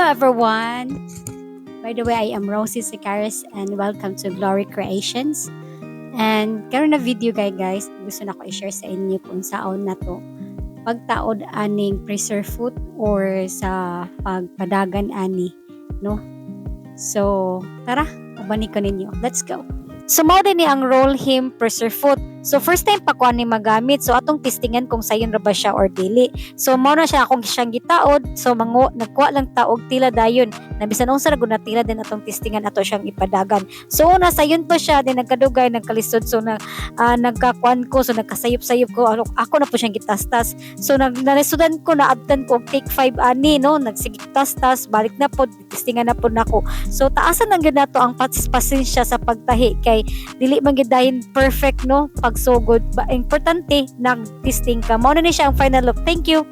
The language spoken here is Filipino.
everyone. By the way, I am Rosie Sicaris and welcome to Glory Creations. And karon na video guys, gusto na ko i-share sa inyo kung saan na to pagtaod aning preserve food or sa pagpadagan ani, no? So, tara, abani ko ninyo. Let's go. So, mao din ni ang roll him preserve food. So, first time pa ko ni magamit. So, atong testingan kung sayon ra ba siya or dili. So, mao na siya akong siyang gitaod. So, nagkuha lang taog tila dayon. Nabisan unsa ra gud na tila din atong testingan ato siyang ipadagan. So, una sayon pa siya din nagkadugay, nagkalisod. So, nagkakuan ko. So, nagkasayop-sayop ko. Ako na po siyang gitastas. So, nalisudan ko na abtan ko take 5 ani, no? Nagsigig tas-tas, balik na po, testingan na po nako. So, taasan lang gyud nato ang pasensya sa pagtahi kay dili man gyud dahin perfect, no? Pagsugod ba importante nag-testing ka. Mao na ni siya ang final look. Thank you.